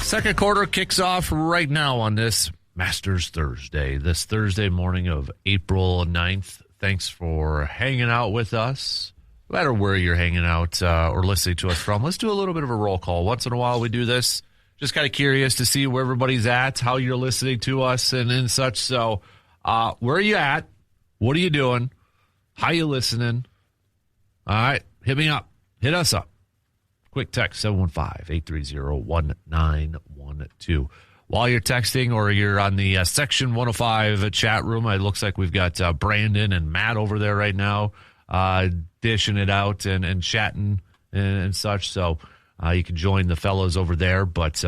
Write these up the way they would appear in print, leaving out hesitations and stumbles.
Second quarter kicks off right now on this Masters Thursday, this Thursday morning of April 9th. Thanks for hanging out with us. No matter where you're hanging out or listening to us from, let's do a little bit of a roll call. Once in a while we do this. Just kind of curious to see where everybody's at, how you're listening to us and such. So where are you at? What are you doing? How you listening? All right, hit me up. Hit us up. Quick text, 715-830-1912. While you're texting or you're on the Section 105 chat room, it looks like we've got Brandon and Matt over there right now dishing it out and chatting and such. So you can join the fellows over there. But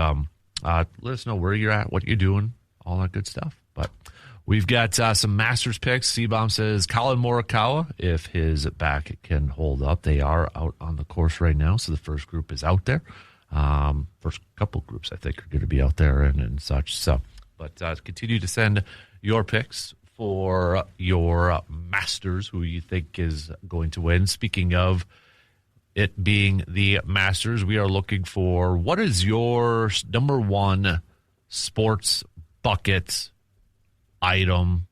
let us know where you're at, what you're doing, all that good stuff. But we've got some Masters picks. C-Bomb says Colin Morikawa, if his back can hold up. They are out on the course right now, so the first group is out there. First couple groups, I think, are going to be out there and such. So, but continue to send your picks for your Masters, who you think is going to win. Speaking of it being the Masters, we are looking for what is your number one sports bucket item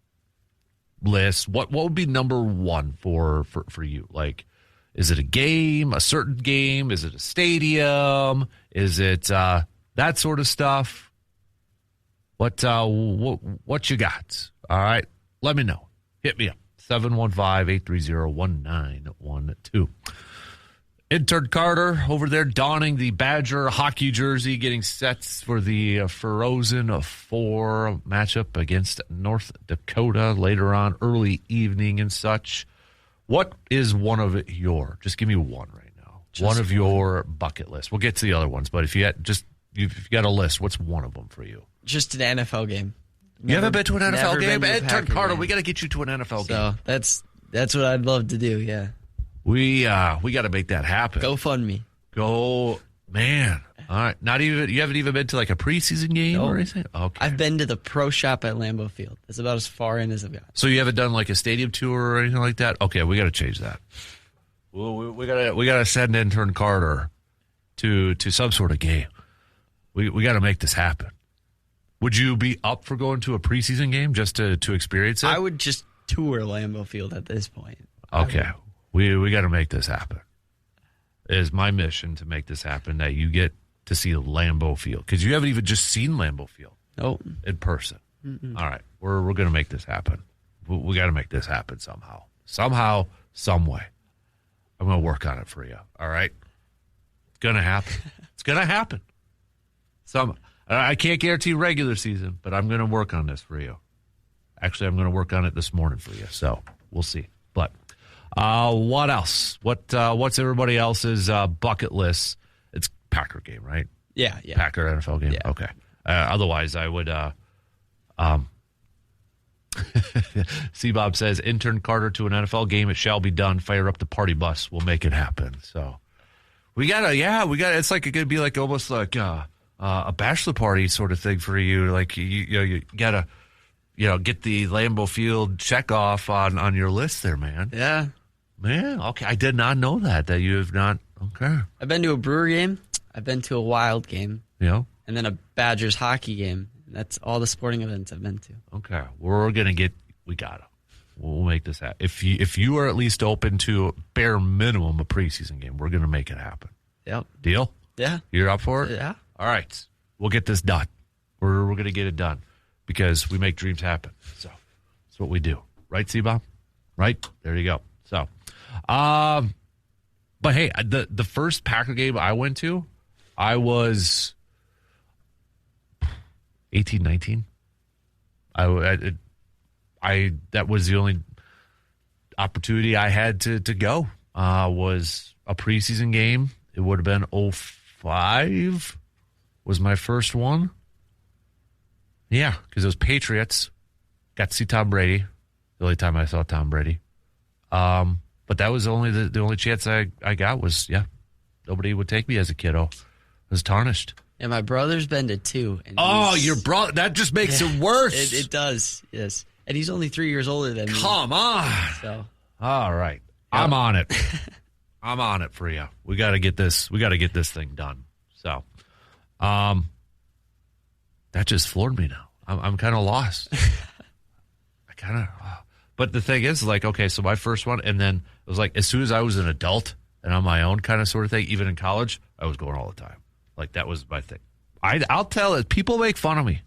list. What would be number one for you? Like, is it a game, a certain game? Is it a stadium? Is it that sort of stuff? What you got? All right, let me know. Hit me up. 715-830-1912. Intern Carter over there donning the Badger hockey jersey, getting set for the Frozen 4 matchup against North Dakota later on, early evening and such. What is one of your, just give me one right now, one of your bucket list. We'll get to the other ones, but if you've got a list, what's one of them for you? Just an NFL game. You haven't been to an NFL game? Intern Carter, we got to get you to an NFL game. So that's what I'd love to do, yeah. We got to make that happen. Go fund me. Go, man. All right. You haven't even been to like a preseason game or anything? Okay. I've been to the pro shop at Lambeau Field. That's about as far in as I've got. So you haven't done like a stadium tour or anything like that? Okay, we got to change that. We got to send intern Carter to some sort of game. We got to make this happen. Would you be up for going to a preseason game just to experience it? I would just tour Lambeau Field at this point. Okay. We got to make this happen. It is my mission to make this happen, that you get to see Lambeau Field, because you haven't even just seen Lambeau Field in person. Mm-mm. All right, we're going to make this happen. We got to make this happen somehow, some way. I'm going to work on it for you. All right, it's going to happen. It's going to happen. I can't guarantee regular season, but I'm going to work on this for you. Actually, I'm going to work on it this morning for you. So we'll see. But what else? What's everybody else's bucket list? It's Packer game, right? Yeah. Packer NFL game. Yeah. Okay. Otherwise, I would. C-Bob says, intern Carter to an NFL game. It shall be done. Fire up the party bus. We'll make it happen. So we gotta. It's like it could be like almost like a bachelor party sort of thing for you. Like you gotta. Get the Lambeau Field check off on your list there, man. Yeah. Man, okay. I did not know that you have not. Okay. I've been to a Brewer game. I've been to a Wild game. Yeah. And then a Badgers hockey game. That's all the sporting events I've been to. Okay. We'll make this happen. If you are at least open to bare minimum a preseason game, we're going to make it happen. Yep. Deal? Yeah. You're up for it? Yeah. All right. We'll get this done. We're going to get it done. Because we make dreams happen. So that's what we do. Right, C-Bomb? Right? There you go. So, but hey, the first Packer game I went to, I was 18, 19. I that was the only opportunity I had to go. Was a preseason game. It would have been 05 was my first one. Yeah, because it was Patriots. Got to see Tom Brady. The only time I saw Tom Brady. But that was only the only chance I got was, nobody would take me as a kiddo. It was tarnished. Yeah, my brother's been to 2. And your brother. That just makes it worse. It does, yes. And he's only 3 years older than me. Come on. So. All right. Yep. I'm on it. I'm on it for you. We got to get this thing done. So, that just floored me now. I'm kind of lost. But the thing is, like, okay, so my first one, and then it was like as soon as I was an adult and on my own kind of sort of thing, even in college, I was going all the time. Like, that was my thing. I'll tell it, people make fun of me.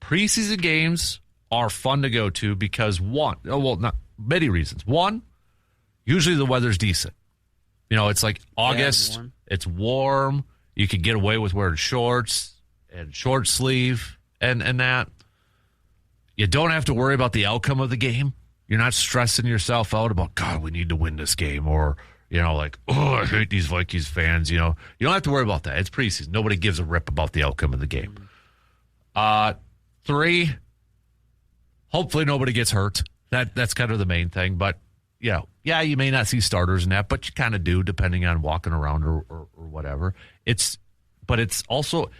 Preseason games are fun to go to because not many reasons. One, usually the weather's decent. You know, it's like August, it's warm. You can get away with wearing shorts and short sleeve and that. You don't have to worry about the outcome of the game. You're not stressing yourself out about, God, we need to win this game, or, you know, like, oh, I hate these Vikings fans. You know, you don't have to worry about that. It's preseason. Nobody gives a rip about the outcome of the game. 3, hopefully nobody gets hurt. That's kind of the main thing. But, yeah, you may not see starters in that, but you kind of do, depending on walking around or whatever. But it's also,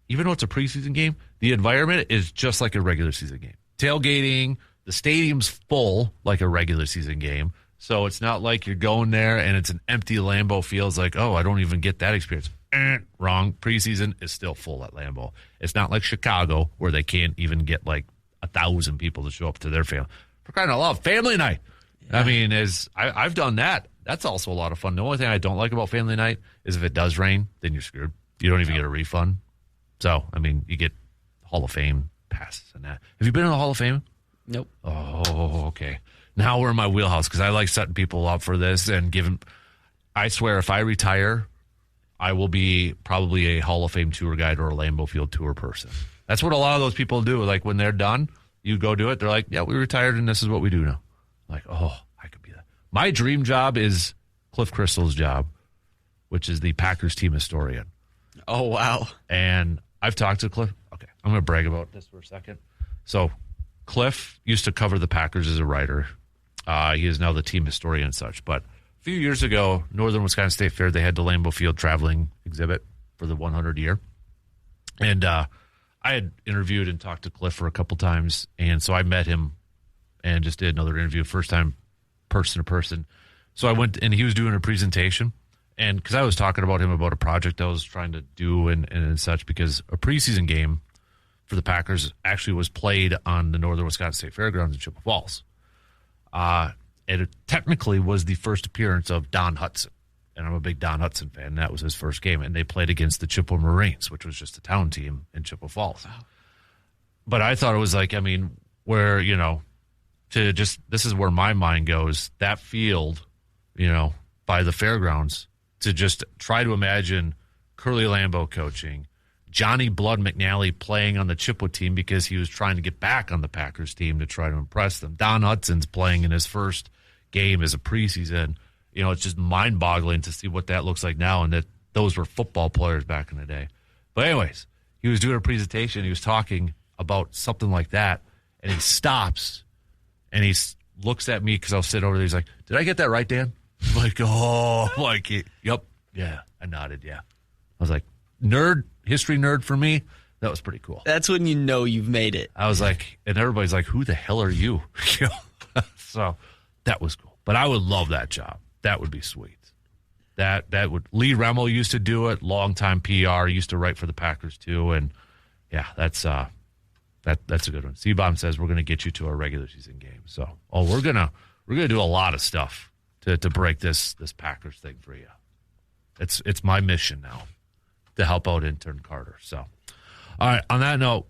even though it's a preseason game, the environment is just like a regular season game. Tailgating, the stadium's full like a regular season game. So it's not like you're going there and it's an empty Lambeau Field. It's like, oh, I don't even get that experience. Wrong. Preseason is still full at Lambeau. It's not like Chicago where they can't even get like 1,000 people to show up to their family. For crying out loud, family night. Yeah. I mean, I've done that. That's also a lot of fun. The only thing I don't like about family night is if it does rain, then you're screwed. You don't even get a refund. So, I mean, you get Hall of Fame passes and that. Have you been in the Hall of Fame? Nope. Oh, okay. Now we're in my wheelhouse because I like setting people up for this and giving. I swear, if I retire, I will be probably a Hall of Fame tour guide or a Lambeau Field tour person. That's what a lot of those people do. Like, when they're done, you go do it. They're like, yeah, we retired and this is what we do now. I'm like, oh, I could be that. My dream job is Cliff Crystal's job, which is the Packers team historian. Oh, wow. And I've talked to Cliff. Okay, I'm going to brag about this for a second. So Cliff used to cover the Packers as a writer. He is now the team historian and such. But a few years ago, Northern Wisconsin State Fair, they had the Lambeau Field traveling exhibit for the 100 year. And I had interviewed and talked to Cliff for a couple times. And so I met him and just did another interview, first time person to person. So I went, and he was doing a presentation. And because I was talking about him about a project I was trying to do and such, because a preseason game for the Packers actually was played on the Northern Wisconsin State Fairgrounds in Chippewa Falls. And it technically was the first appearance of Don Hudson. And I'm a big Don Hudson fan. That was his first game. And they played against the Chippewa Marines, which was just a town team in Chippewa Falls. Wow. But I thought it was like, I mean, where, you know, this is where my mind goes, that field, you know, by the fairgrounds, to just try to imagine Curly Lambeau coaching, Johnny Blood McNally playing on the Chippewa team because he was trying to get back on the Packers team to try to impress them. Don Hudson's playing in his first game as a preseason. You know, it's just mind-boggling to see what that looks like now, and that those were football players back in the day. But anyways, he was doing a presentation. He was talking about something like that, and he stops, and he looks at me because I was sitting over there. He's like, did I get that right, Dan? I'm like, oh, like, yep, yeah. I nodded, yeah. I was like, history nerd for me. That was pretty cool. That's when you know you've made it. I was like, and everybody's like, who the hell are you? So that was cool. But I would love that job. That would be sweet. That would. Lee Remmel used to do it. Longtime PR. Used to write for the Packers too. And yeah, that's a good one. C-Bomb says we're going to get you to a regular season game. So we're gonna do a lot of stuff to break this Packers thing for you. It's my mission now to help out intern Carter. So, all right. On that note,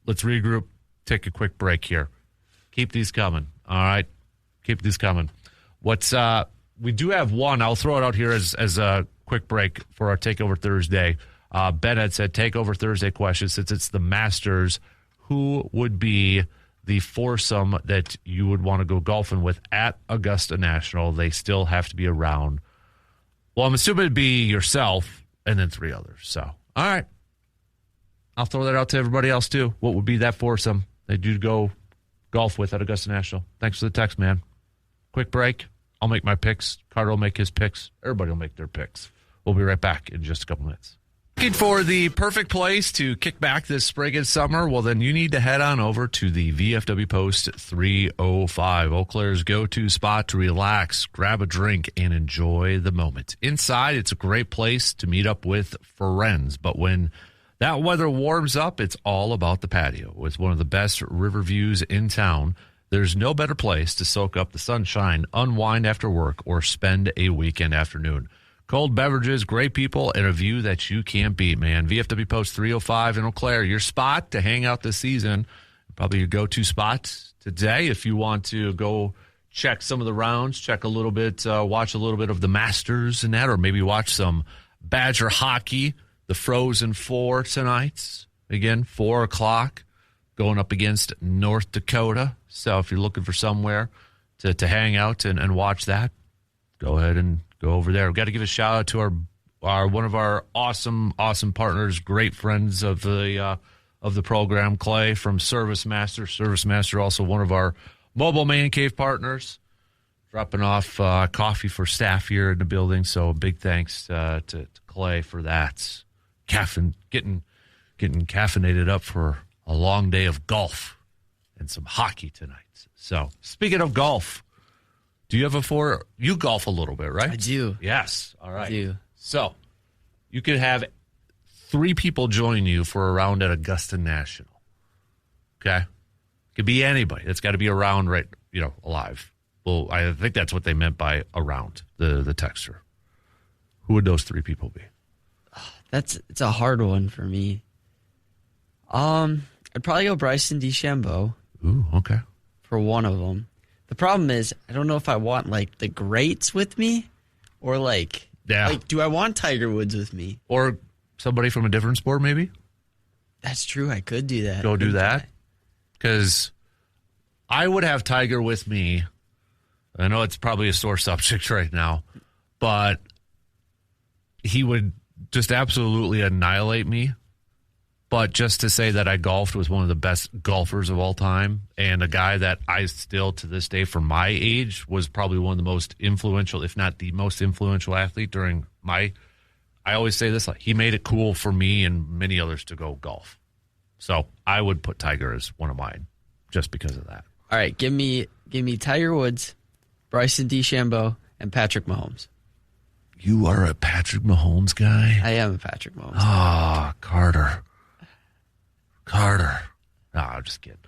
let's regroup. Take a quick break here. Keep these coming. All right, keep these coming. We do have one. I'll throw it out here as a quick break for our Takeover Thursday. Ben had said Takeover Thursday question, since it's the Masters, who would be the foursome that you would want to go golfing with at Augusta National? They still have to be around. Well, I'm assuming it'd be yourself and then 3 others. So, all right. I'll throw that out to everybody else, too. What would be that foursome that you'd go golf with at Augusta National? Thanks for the text, man. Quick break. I'll make my picks. Carter will make his picks. Everybody will make their picks. We'll be right back in just a couple minutes. Looking for the perfect place to kick back this spring and summer? Well, then you need to head on over to the VFW Post 305, Eau Claire's go-to spot to relax, grab a drink, and enjoy the moment. Inside, it's a great place to meet up with friends, but when That weather warms up, it's all about the patio. With one of the best river views in town, there's no better place to soak up the sunshine, unwind after work, or spend a weekend afternoon. Cold beverages, great people, and a view that you can't beat, man. VFW Post 305 in Eau Claire, your spot to hang out this season. Probably your go-to spot today if you want to go check some of the rounds, check a little bit, watch a little bit of the Masters and that, or maybe watch some Badger hockey, the Frozen Four tonight. Again, 4 o'clock, going up against North Dakota. So if you're looking for somewhere to hang out and watch that, go ahead and go over there. We've got to give a shout out to our one of our awesome partners, great friends of the program, Clay from Service Master. Service Master, also one of our mobile man cave partners, dropping off coffee for staff here in the building. So big thanks to Clay for that. Getting caffeinated up for a long day of golf and some hockey tonight. So speaking of golf, do you have you golf a little bit, right? I do. Yes. All right. I do. So you could have 3 people join you for a round at Augusta National. Okay? Could be anybody. It's got to be around, right, alive. Well, I think that's what they meant by around, the texter. Who would those 3 people be? It's a hard one for me. I'd probably go Bryson DeChambeau. Ooh, okay. For one of them. The problem is, I don't know if I want, the greats with me or, do I want Tiger Woods with me? Or somebody from a different sport, maybe? That's true. I could do that. Go do that. Because I would have Tiger with me. I know it's probably a sore subject right now, but he would just absolutely annihilate me. But just to say that I golfed with one of the best golfers of all time and a guy that I still, to this day, for my age, was probably one of the most influential, if not the most influential athlete during I always say this, he made it cool for me and many others to go golf. So I would put Tiger as one of mine just because of that. All right, give me Tiger Woods, Bryson DeChambeau, and Patrick Mahomes. You are a Patrick Mahomes guy? I am a Patrick Mahomes guy. Carter. No, I'm just kidding.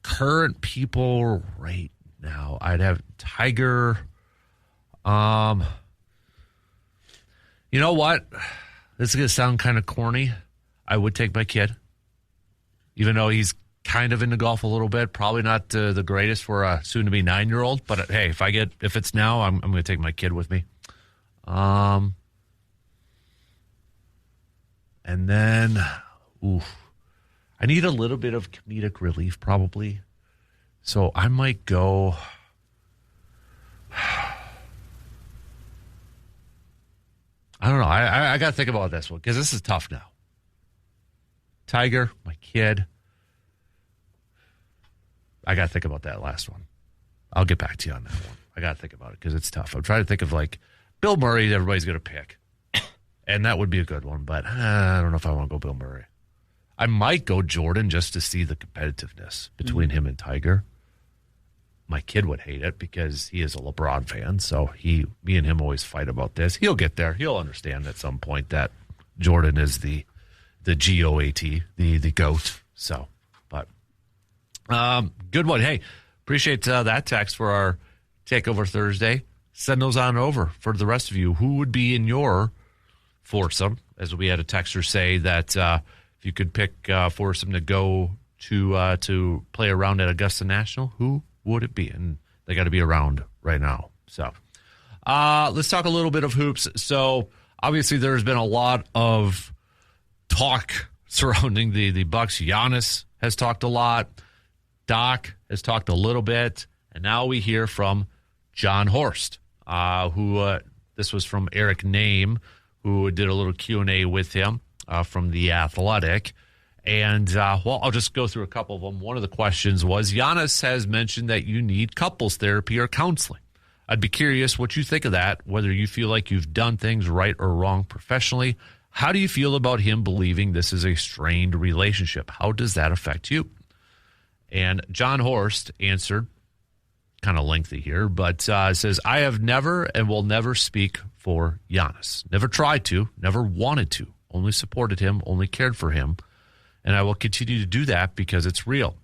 Current people right now, I'd have Tiger. You know what? This is going to sound kind of corny. I would take my kid, even though he's kind of into golf a little bit. Probably not the greatest for a soon-to-be 9-year-old. But hey, if it's now, I'm going to take my kid with me. And then, I need a little bit of comedic relief, probably. So I might go. I don't know. I got to think about this one because this is tough now. Tiger, my kid. I got to think about that last one. I'll get back to you on that one. I got to think about it because it's tough. I'm trying to think of Bill Murray. Everybody's going to pick, and that would be a good one. But I don't know if I want to go Bill Murray. I might go Jordan just to see the competitiveness between him and Tiger. My kid would hate it because he is a LeBron fan. So me and him always fight about this. He'll get there. He'll understand at some point that Jordan is the GOAT, the GOAT. So, but good one. Hey, appreciate that text for our Takeover Thursday. Send those on over for the rest of you. Who would be in your foursome? As we had a texter say that if you could pick foursome to go to play around at Augusta National, who would it be? And they got to be around right now. So let's talk a little bit of hoops. So obviously there's been a lot of talk surrounding the Bucks. Giannis has talked a lot. Doc has talked a little bit. And now we hear from John Horst, who this was from Eric Name, who did a little Q&A with him from The Athletic. And, I'll just go through a couple of them. One of the questions was, Giannis has mentioned that you need couples therapy or counseling. I'd be curious what you think of that, whether you feel like you've done things right or wrong professionally. How do you feel about him believing this is a strained relationship? How does that affect you? And John Horst answered, kind of lengthy here, but says, I have never and will never speak for Giannis. Never tried to, never wanted to. only supported him, only cared for him. And I will continue to do that because it's real.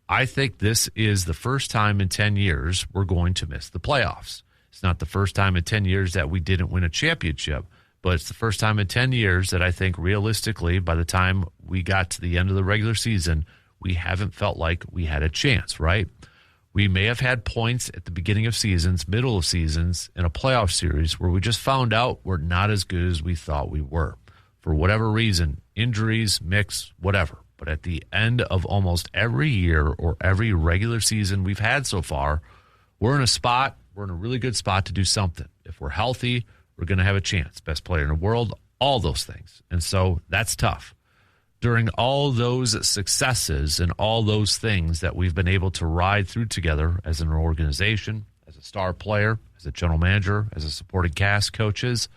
I think this is the first time in 10 years we're going to miss the playoffs. It's not the first time in 10 years that we didn't win a championship, but it's the first time in 10 years that I think realistically, by the time we got to the end of the regular season, we haven't felt like we had a chance, right? We may have had points at the beginning of seasons, middle of seasons, in a playoff series where we just found out we're not as good as we thought we were. For whatever reason, injuries, mix, whatever. But at the end of almost every year or every regular season we've had so far, we're in a really good spot to do something. If we're healthy, we're going to have a chance. Best player in the world, all those things. And so that's tough. During all those successes and all those things that we've been able to ride through together as an organization, as a star player, as a general manager, as a supporting cast, coaches,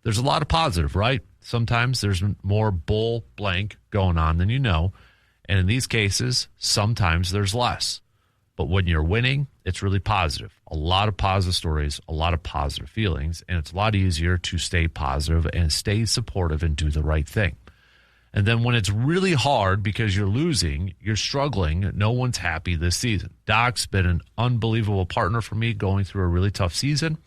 there's a lot of positive, right? Sometimes there's more bull blank going on than you know. And in these cases, sometimes there's less. But when you're winning, it's really positive. A lot of positive stories, a lot of positive feelings, and it's a lot easier to stay positive and stay supportive and do the right thing. And then when it's really hard because you're losing, you're struggling, no one's happy this season. Doc's been an unbelievable partner for me going through a really tough season.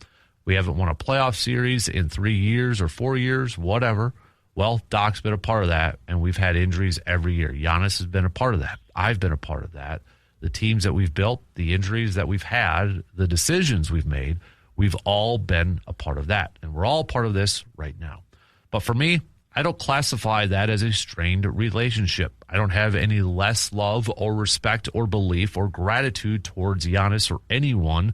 We haven't won a playoff series in 3 years or 4 years, whatever. Well, Doc's been a part of that, and we've had injuries every year. Giannis has been a part of that. I've been a part of that. The teams that we've built, the injuries that we've had, the decisions we've made, we've all been a part of that. And we're all part of this right now. But for me, I don't classify that as a strained relationship. I don't have any less love or respect or belief or gratitude towards Giannis or anyone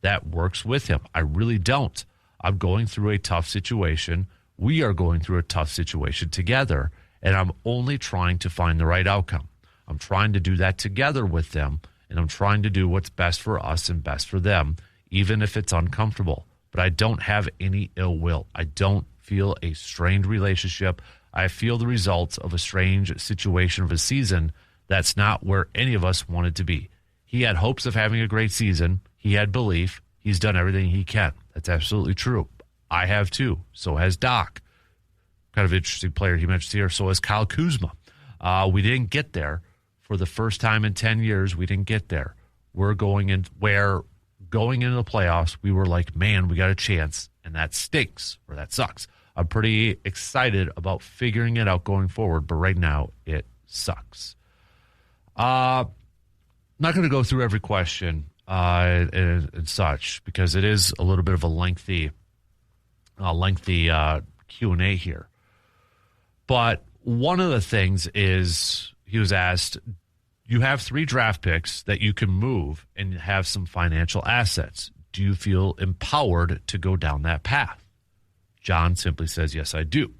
that works with him. I really don't. I'm going through a tough situation. We are going through a tough situation together, and I'm only trying to find the right outcome. I'm trying to do that together with them, and I'm trying to do what's best for us and best for them, even if it's uncomfortable. But I don't have any ill will. I don't feel a strained relationship. I feel the results of a strange situation of a season that's not where any of us wanted to be. He had hopes of having a great season. He had belief. He's done everything he can. That's absolutely true. I have too. So has Doc. Kind of interesting player he mentions here. So has Kyle Kuzma. We didn't get there. For the first time in 10 years, we didn't get there. Going into the playoffs, we were like, man, we got a chance, and that stinks, or that sucks. I'm pretty excited about figuring it out going forward, but right now, it sucks. I'm not going to go through every question and such, because it is a little bit of a lengthy Q&A here. But one of the things is, he was asked, you have 3 draft picks that you can move and have some financial assets. Do you feel empowered to go down that path? John simply says, yes, I do.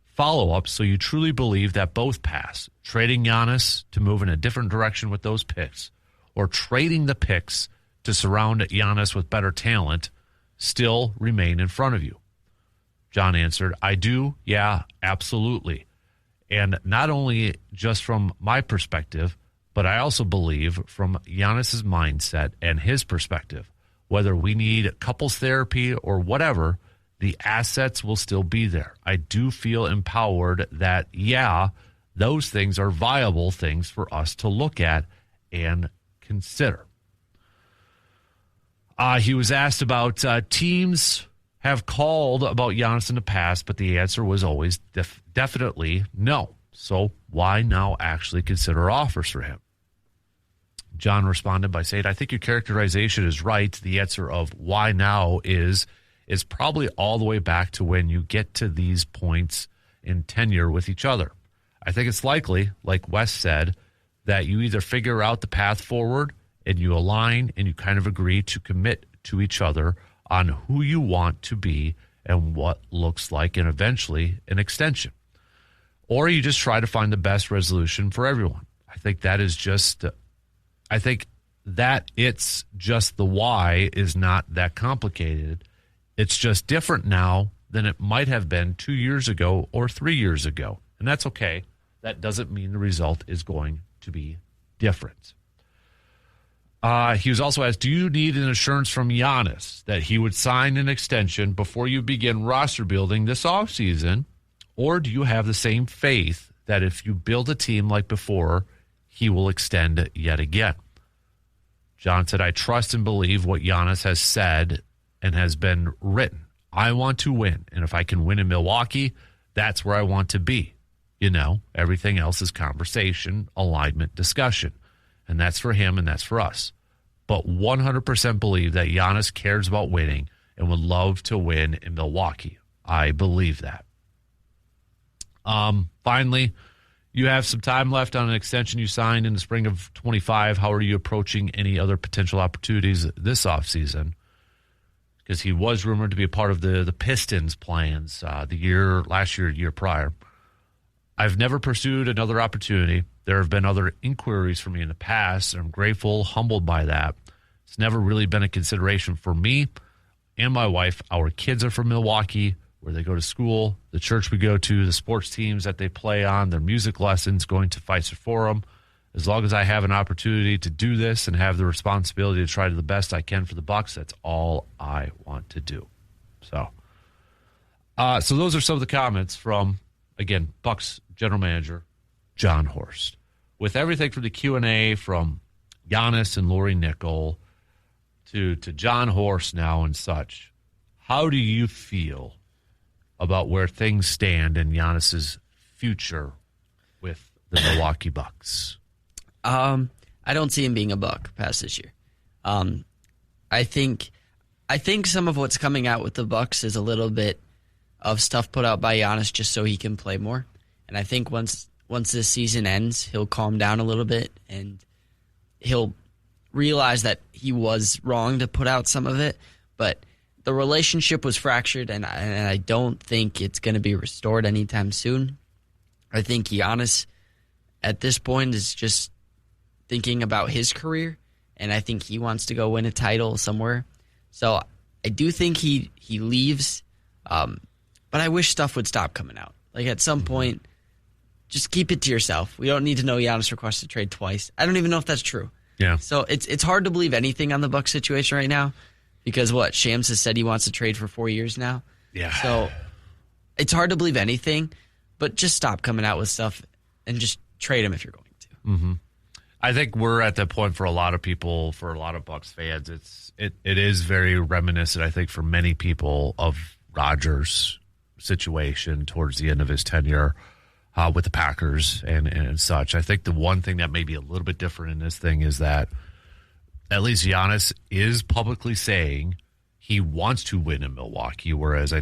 Follow-up, so you truly believe that both paths, trading Giannis to move in a different direction with those picks, or trading the picks to surround Giannis with better talent, still remain in front of you? John answered, I do, yeah, absolutely. And not only just from my perspective, but I also believe from Giannis's mindset and his perspective, whether we need couples therapy or whatever, the assets will still be there. I do feel empowered that, yeah, those things are viable things for us to look at and consider. He was asked about teams have called about Giannis in the past, but the answer was always definitely no. So why now actually consider offers for him? John responded by saying, I think your characterization is right. The answer of why now is probably all the way back to when you get to these points in tenure with each other. I think it's likely, like Wes said, that you either figure out the path forward and you align and you kind of agree to commit to each other on who you want to be and what looks like, and eventually an extension. Or you just try to find the best resolution for everyone. I think it's just the why is not that complicated. It's just different now than it might have been 2 years ago or 3 years ago. And that's okay. That doesn't mean the result is going to be different. He was also asked, do you need an assurance from Giannis that he would sign an extension before you begin roster building this offseason? Or do you have the same faith that if you build a team like before, he will extend yet again? John said, I trust and believe what Giannis has said and has been written. I want to win. And if I can win in Milwaukee, that's where I want to be. You know, everything else is conversation, alignment, discussion. And that's for him and that's for us. But 100% believe that Giannis cares about winning and would love to win in Milwaukee. I believe that. Finally, you have some time left on an extension you signed in the spring of 25. How are you approaching any other potential opportunities this offseason? Because he was rumored to be a part of the Pistons' plans last year prior. I've never pursued another opportunity. There have been other inquiries for me in the past, and I'm grateful, humbled by that. It's never really been a consideration for me and my wife. Our kids are from Milwaukee, where they go to school, the church we go to, the sports teams that they play on, their music lessons, going to foursome. As long as I have an opportunity to do this and have the responsibility to try to the best I can for the Bucks, that's all I want to do. So those are some of the comments from, again, Bucks general manager John Horst. With everything from the Q&A from Giannis and Lori Nickel to John Horst now and such, how do you feel about where things stand in Giannis's future with the Milwaukee Bucks? I don't see him being a Buck past this year. I think some of what's coming out with the Bucks is a little bit of stuff put out by Giannis just so he can play more. And I think once this season ends, he'll calm down a little bit and he'll realize that he was wrong to put out some of it. But the relationship was fractured, and I don't think it's going to be restored anytime soon. I think Giannis at this point is just thinking about his career, and I think he wants to go win a title somewhere. So I do think he leaves, but I wish stuff would stop coming out. Like at some point, just keep it to yourself. We don't need to know Giannis requests a trade twice. I don't even know if that's true. Yeah. So it's hard to believe anything on the Bucks situation right now because Shams has said he wants to trade for 4 years now. Yeah. So it's hard to believe anything, but just stop coming out with stuff and just trade him if you're going to. Mm-hmm. I think we're at that point for a lot of people, for a lot of Bucks fans. It is very reminiscent, I think, for many people of Rodgers' situation towards the end of his tenure with the Packers and such. I think the one thing that may be a little bit different in this thing is that at least Giannis is publicly saying he wants to win in Milwaukee, whereas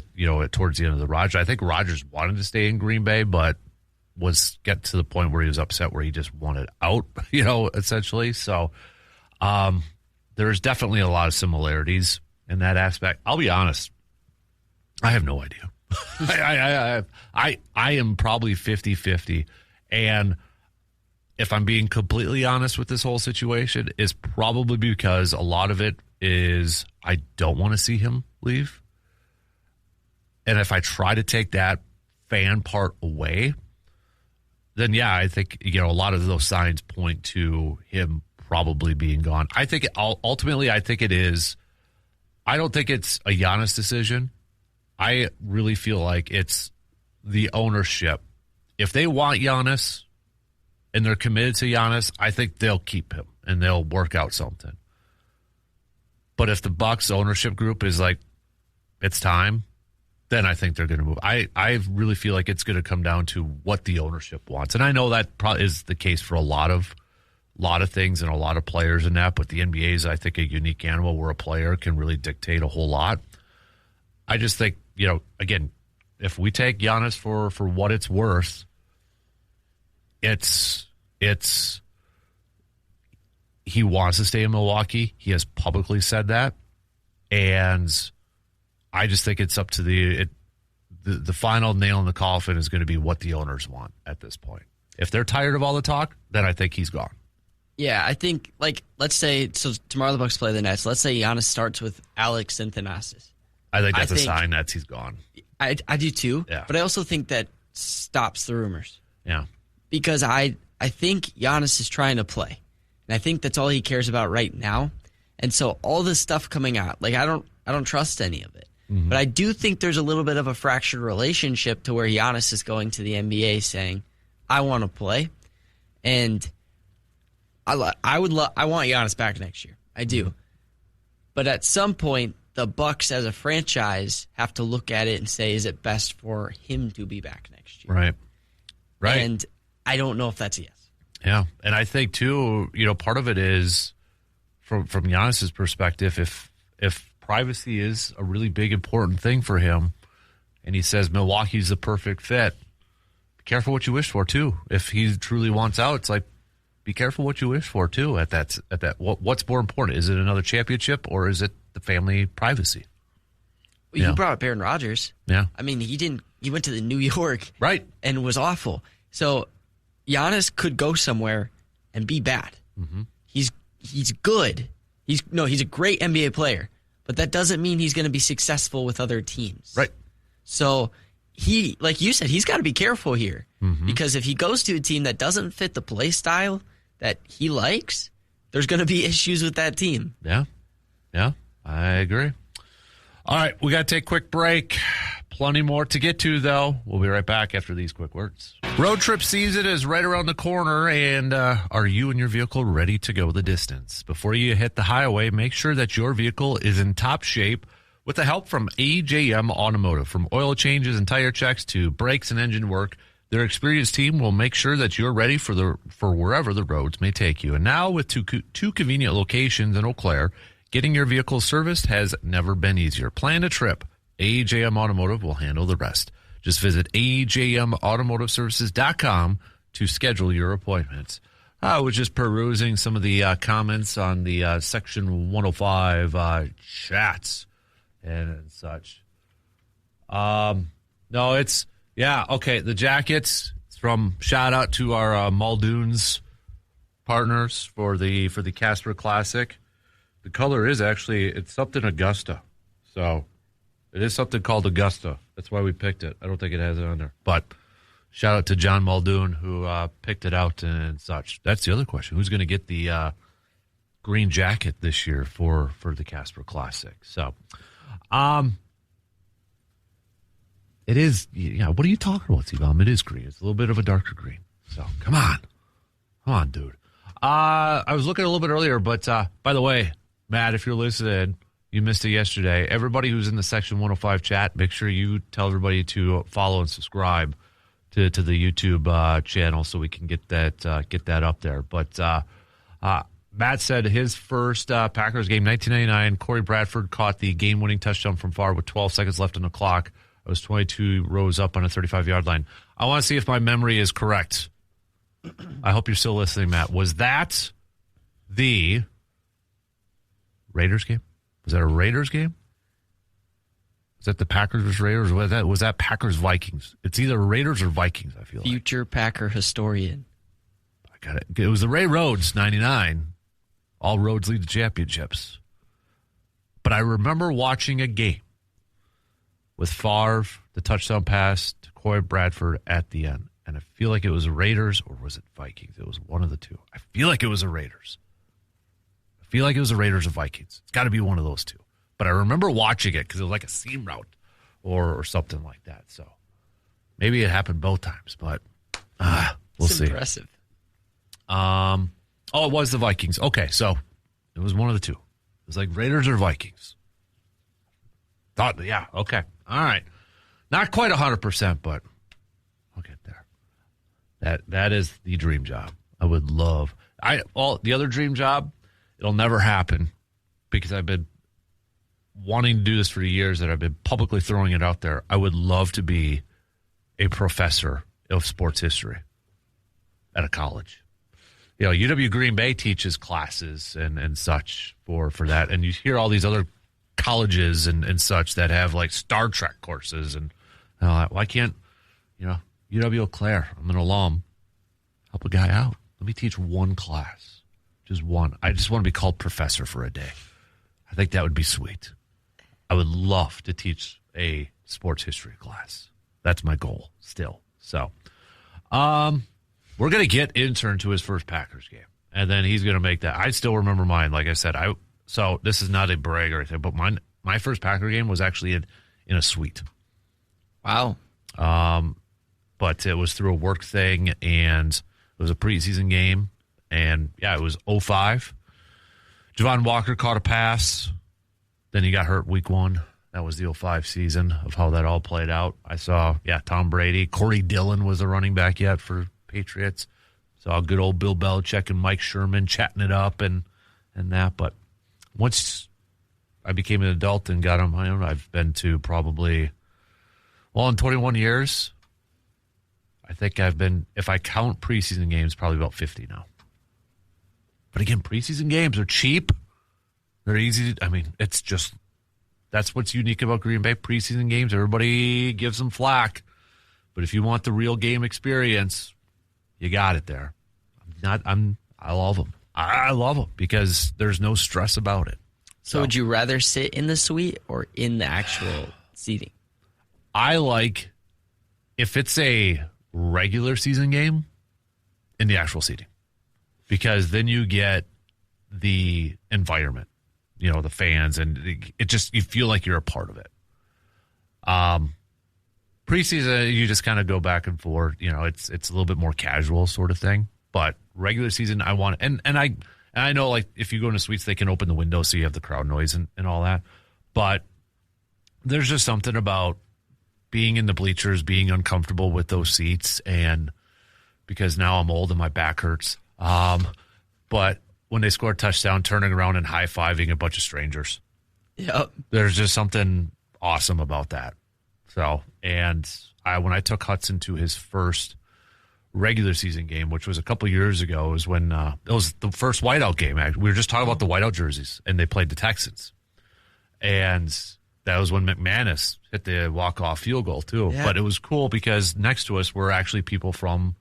towards the end of the Rodgers, I think Rodgers wanted to stay in Green Bay, but get to the point where he was upset where he just wanted out, essentially. So there's definitely a lot of similarities in that aspect. I'll be honest, I have no idea. I am probably 50-50. And if I'm being completely honest with this whole situation, is probably because a lot of it is I don't want to see him leave. And if I try to take that fan part away, then yeah, I think a lot of those signs point to him probably being gone. I think ultimately, I think it is. I don't think it's a Giannis decision. I really feel like it's the ownership. If they want Giannis and they're committed to Giannis, I think they'll keep him and they'll work out something. But if the Bucks ownership group is like, it's time, then I think they're going to move. I really feel like it's going to come down to what the ownership wants. And I know that probably is the case for a lot of things and a lot of players in that, but the NBA is, I think, a unique animal where a player can really dictate a whole lot. I just think, again, if we take Giannis for what it's worth, it's he wants to stay in Milwaukee. He has publicly said that. And I just think it's up to the final nail in the coffin is going to be what the owners want at this point. If they're tired of all the talk, then I think he's gone. Yeah, I think, let's say, so tomorrow the Bucks play the Nets. Let's say Giannis starts with Alex Anthanasis. I think that's a sign that he's gone. I do too, yeah. But I also think that stops the rumors. Yeah. Because I think Giannis is trying to play. And I think that's all he cares about right now. And so all this stuff coming out, I don't trust any of it. But I do think there's a little bit of a fractured relationship to where Giannis is going to the NBA saying, I want to play. And I want Giannis back next year. I do. But at some point, the Bucks as a franchise have to look at it and say, is it best for him to be back next year? Right. Right. And I don't know if that's a yes. Yeah. And I think, too, part of it is, from Giannis's perspective, if privacy is a really big, important thing for him, and he says Milwaukee's the perfect fit, be careful what you wish for, too. If he truly wants out, it's like, be careful what you wish for, too, at that. What's more important? Is it another championship, or is it the family privacy? Well, you brought up Aaron Rodgers. Yeah. I mean, he went to the New York. Right. And was awful. So Giannis could go somewhere and be bad. Mm-hmm. He's good. He's a great NBA player, but that doesn't mean he's going to be successful with other teams. Right. So he, like you said, he's got to be careful here, because if he goes to a team that doesn't fit the play style that he likes, there's going to be issues with that team. Yeah. Yeah, I agree. All right, we got to take a quick break. Plenty more to get to, though. We'll be right back after these quick words. Road trip season is right around the corner, and are you and your vehicle ready to go the distance? Before you hit the highway, make sure that your vehicle is in top shape with the help from AJM Automotive. From oil changes and tire checks to brakes and engine work, their experienced team will make sure that you're ready for wherever the roads may take you. And now with two convenient locations in Eau Claire, getting your vehicle serviced has never been easier. Plan a trip. AJM Automotive will handle the rest. Just visit ajmautomotiveservices.com to schedule your appointments. I was just perusing some of the comments on the Section 105 chats and such. No, it's, yeah, okay, the jackets, it's from, shout out to our Muldoon's partners for the Casper Classic. The color is actually, it's something Augusta. So it is something called Augusta. That's why we picked it. I don't think it has it on there. But shout out to John Muldoon who picked it out and such. That's the other question. Who's going to get the green jacket this year for the Casper Classic? So, it is, what are you talking about, T-Bomb? It is green. It's a little bit of a darker green. So, come on, dude. I was looking a little bit earlier, but by the way, Matt, if you're listening, you missed it yesterday. Everybody who's in the Section 105 chat, make sure you tell everybody to follow and subscribe to the YouTube channel so we can get that up there. But Matt said his first Packers game, 1999, Corey Bradford caught the game-winning touchdown from far with 12 seconds left on the clock. It was 22 rows up on a 35-yard line. I want to see if my memory is correct. I hope you're still listening, Matt. Was that the Raiders game? Was that a Raiders game? Was that the Packers versus Raiders? Was that Packers Vikings? It's either Raiders or Vikings, I feel like. Future Packer historian. I got it. It was the Ray Rhodes, 99. All roads lead to championships. But I remember watching a game with Favre, the touchdown pass to Corey Bradford at the end. And I feel like it was Raiders, or was it Vikings? It was one of the two. I feel like it was the Raiders. I feel like it was the Raiders or Vikings. It's got to be one of those two. But I remember watching it because it was like a seam route or something like that. So maybe it happened both times, but we'll see. Impressive. It was the Vikings. Okay, so it was one of the two. It was like Raiders or Vikings. Yeah, okay. All right. Not quite 100%, but I'll get there. That is the dream job. I would love. The other dream job, it'll never happen because I've been wanting to do this for years that I've been publicly throwing it out there. I would love to be a professor of sports history at a college. UW Green Bay teaches classes and such for that. And you hear all these other colleges and such that have like Star Trek courses and why can't, UW Eau Claire, I'm an alum, help a guy out. Let me teach one class, just one. I just want to be called professor for a day. I think that would be sweet. I would love to teach a sports history class. That's my goal still. So, we're going to get intern to his first Packers game, and then he's going to make that. I still remember mine. Like I said, so this is not a brag or anything, but my first Packer game was actually in a suite. Wow. But it was through a work thing, and it was a preseason game. And, yeah, it was 05. Javon Walker caught a pass. Then he got hurt week 1. That was the 05 season of how that all played out. I saw, Tom Brady. Corey Dillon was the running back yet for Patriots. Saw good old Bill Belichick and Mike Sherman chatting it up and that. But once I became an adult and got on my own, I've been to probably, in 21 years, I think I've been, if I count preseason games, probably about 50 now. But again, preseason games are cheap. They're easy to, it's just, that's what's unique about Green Bay. Preseason games, everybody gives them flack. But if you want the real game experience, you got it there. I love them. I love them because there's no stress about it. So would you rather sit in the suite or in the actual seating? I like, if it's a regular season game, in the actual seating. Because then you get the environment, the fans, and it just, you feel like you're a part of it. Preseason, you just kind of go back and forth. It's a little bit more casual sort of thing. But regular season, I want, and I know, like, if you go into suites, they can open the window so you have the crowd noise and all that. But there's just something about being in the bleachers, being uncomfortable with those seats, and because now I'm old and my back hurts. But when they score a touchdown, turning around and high-fiving a bunch of strangers. Yep. There's just something awesome about that. So, and when I took Hudson to his first regular season game, which was a couple years ago, was when it was the first whiteout game. We were just talking about the whiteout jerseys, and they played the Texans. And that was when McManus hit the walk-off field goal, too. Yeah. But it was cool because next to us were actually people from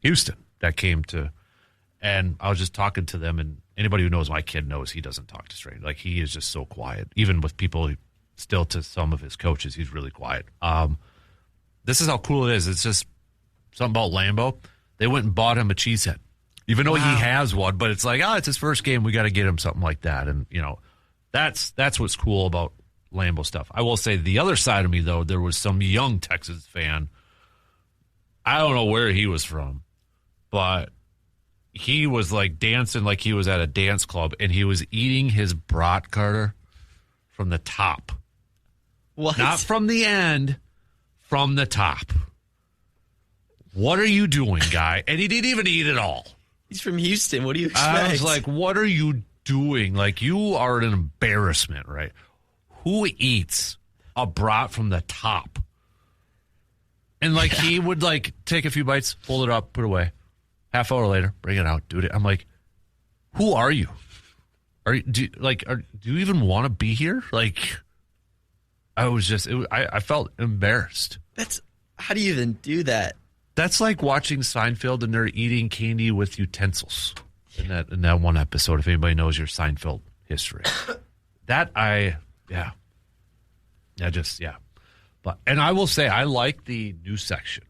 Houston that came to, and I was just talking to them, and anybody who knows my kid knows he doesn't talk to strangers. Like, he is just so quiet. Even with people, still to some of his coaches, he's really quiet. This is how cool it is. It's just something about Lambeau. They went and bought him a cheesehead, even though he has one. But it's like, it's his first game. We got to get him something like that. And, that's what's cool about Lambeau stuff. I will say the other side of me, though, there was some young Texas fan. I don't know where he was from, but he was like dancing like he was at a dance club, and he was eating his brat, Carter, from the top. What? Not from the end, from the top. What are you doing, guy? And he didn't even eat it all. He's from Houston. What do you expect? I was like, what are you doing? Like, you are an embarrassment, right? Who eats a brat from the top? And, like, he would, like, take a few bites, fold it up, put it away. Half hour later, bring it out, do it. I'm like, who are you? Do you even want to be here? Like, I felt embarrassed. How do you even do that? That's like watching Seinfeld and they're eating candy with utensils in that one episode, if anybody knows your Seinfeld history. But, and I will say, I like the new section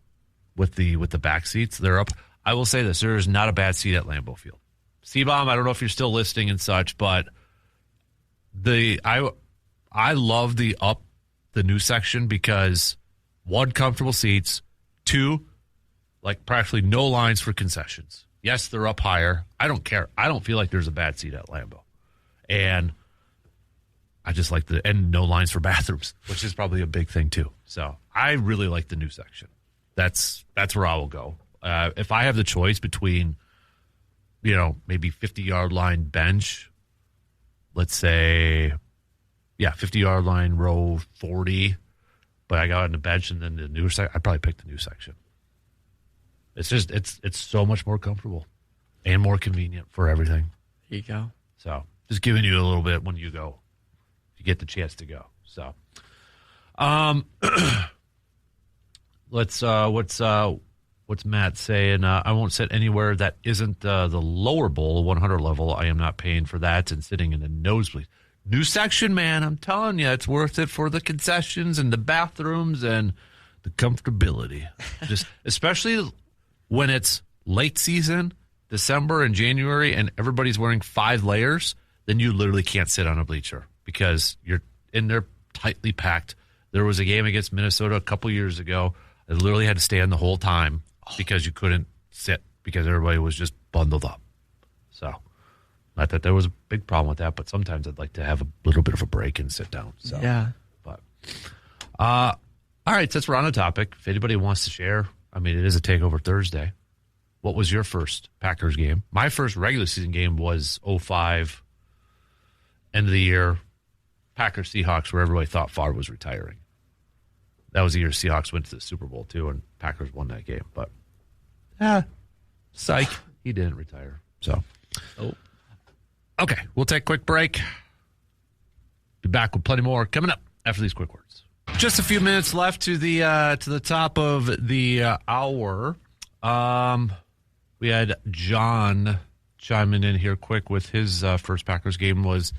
with the back seats. They're up. I will say this, there is not a bad seat at Lambeau Field. C-Bomb, I don't know if you're still listening and such, but I love the new section because, one, comfortable seats, two, like practically no lines for concessions. Yes, they're up higher. I don't care. I don't feel like there's a bad seat at Lambeau. And I just like and no lines for bathrooms, which is probably a big thing too. So I really like the new section. That's where I will go. If I have the choice between, maybe 50-yard line bench, let's say, 50-yard line row 40, but I got on the bench and then the new section, I'd probably pick the new section. It's just, it's so much more comfortable and more convenient for everything. There you go. So just giving you a little bit when you go, if you get the chance to go. So, what's Matt saying? I won't sit anywhere that isn't the lower bowl, 100 level. I am not paying for that and sitting in the nosebleed. New section, man, I'm telling you, it's worth it for the concessions and the bathrooms and the comfortability. Just especially when it's late season, December and January, and everybody's wearing 5 layers, then you literally can't sit on a bleacher because you're in there tightly packed. There was a game against Minnesota a couple years ago. I literally had to stand the whole time because you couldn't sit because everybody was just bundled up. So, not that there was a big problem with that, but sometimes I'd like to have a little bit of a break and sit down. So, Yeah. But, all right, since we're on the topic, if anybody wants to share, I mean, it is a Takeover Thursday. What was your first Packers game? My first regular season game was 05, end of the year, Packers Seahawks, where everybody thought Favre was retiring. That was the year Seahawks went to the Super Bowl, too, and Packers won that game. But, psych, he didn't retire. So, okay, we'll take a quick break. Be back with plenty more coming up after these quick words. Just a few minutes left to the top of the hour. We had John chiming in here quick with his first Packers game was,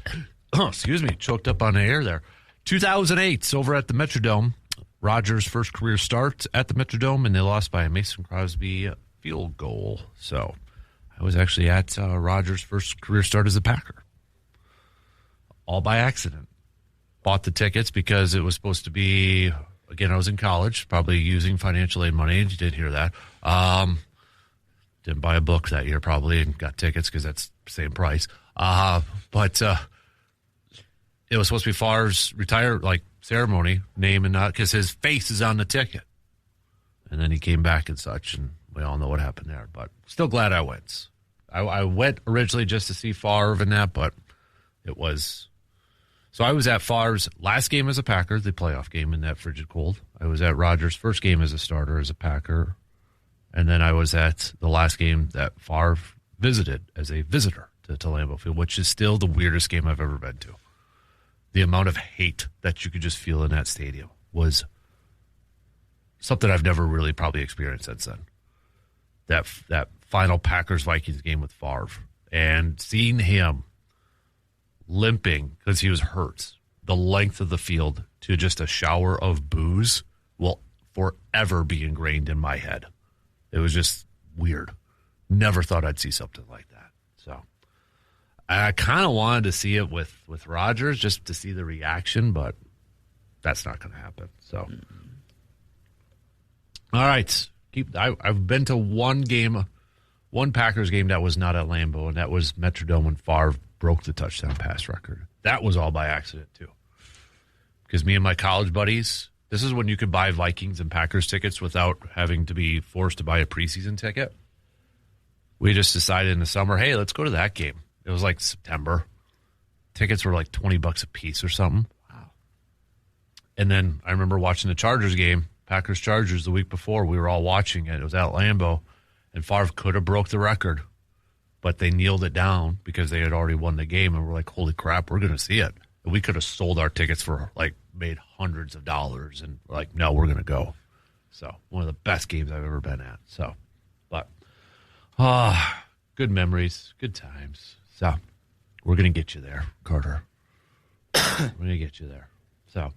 choked up on the air there. 2008 over at the Metrodome. Rodgers' first career start at the Metrodome, and they lost by a Mason Crosby field goal. So I was actually at Rodgers' first career start as a Packer. All by accident. Bought the tickets because it was supposed to be, again, I was in college, probably using financial aid money. You did hear that. Didn't buy a book that year probably and got tickets because that's the same price. But it was supposed to be Favre's ceremony, name and not, because his face is on the ticket. And then he came back and such, and we all know what happened there. But still glad I went. I went originally just to see Favre and that, but it was... So I was at Favre's last game as a Packer, the playoff game in that frigid cold. I was at Rodgers' first game as a starter as a Packer. And then I was at the last game that Favre visited as a visitor to Lambeau Field, which is still the weirdest game I've ever been to. The amount of hate that you could just feel in that stadium was something I've never really probably experienced since then. That final Packers-Vikings game with Favre and seeing him limping because he was hurt the length of the field to just a shower of booze will forever be ingrained in my head. It was just weird. Never thought I'd see something like that. So I kind of wanted to see it with Rodgers just to see the reaction, but that's not going to happen. So, all right. I've been to one Packers game that was not at Lambeau, and that was Metrodome when Favre broke the touchdown pass record. That was all by accident, too. Because me and my college buddies, this is when you could buy Vikings and Packers tickets without having to be forced to buy a preseason ticket. We just decided in the summer, hey, let's go to that game. It was like September. Tickets were like $20 a piece or something. Wow. And then I remember watching the Chargers game, Packers-Chargers, the week before. We were all watching it. It was at Lambeau, and Favre could have broke the record, but they kneeled it down because they had already won the game, and we're like, holy crap, we're going to see it. And we could have sold our tickets for, made hundreds of dollars, and we're like, no, we're going to go. So one of the best games I've ever been at. So, but, good memories, good times. So we're going to get you there, Carter. We're going to get you there. So,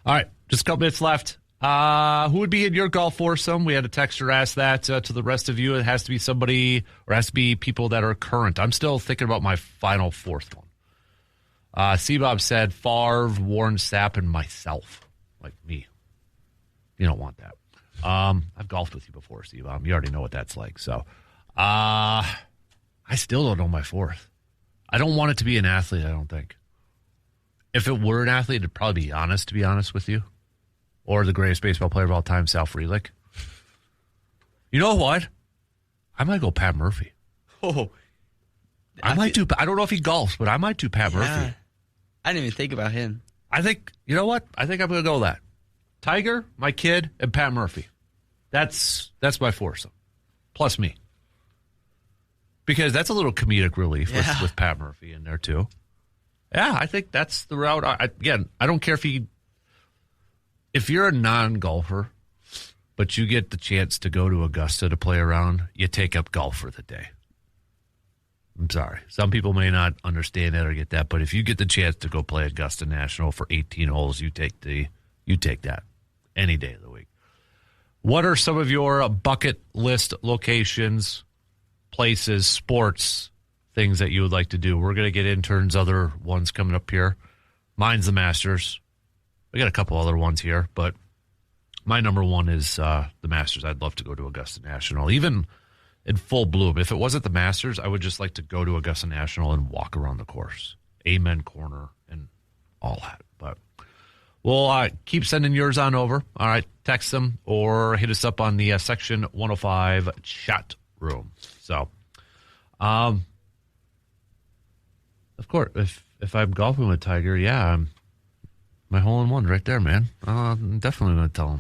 all right, just a couple minutes left. Who would be in your golf foursome? We had a texter ask that to the rest of you. It has to be somebody, or has to be people that are current. I'm still thinking about my final fourth one. C-Bob said Favre, Warren Sapp, and myself. Like me. You don't want that. I've golfed with you before, C-Bob. You already know what that's like. So, I still don't know my fourth. I don't want it to be an athlete, I don't think. If it were an athlete, it'd probably be Giannis, to be honest with you. Or the greatest baseball player of all time, Sal Frelick. You know what? I might go Pat Murphy. Oh, I don't know if he golfs, but I might do Pat Murphy. I didn't even think about him. I think, you know what? I think I'm going to go that. Tiger, my kid, and Pat Murphy. That's my foursome. Plus me. Because that's a little comedic relief with Pat Murphy in there, too. Yeah, I think that's the route. Again, I don't care if you're a non-golfer, but you get the chance to go to Augusta to play around, you take up golf for the day. I'm sorry. Some people may not understand that or get that, but if you get the chance to go play Augusta National for 18 holes, you take that any day of the week. What are some of your bucket list locations, places, sports, things that you would like to do? We're going to get interns, other ones coming up here. Mine's the Masters. I got a couple other ones here, but my number one is the Masters. I'd love to go to Augusta National, even in full bloom. If it wasn't the Masters, I would just like to go to Augusta National and walk around the course. Amen corner and all that. But we'll keep sending yours on over. All right, text them or hit us up on the Section 105 chat room. So, of course, if I'm golfing with Tiger, yeah, my hole-in-one right there, man. I'm definitely going to tell him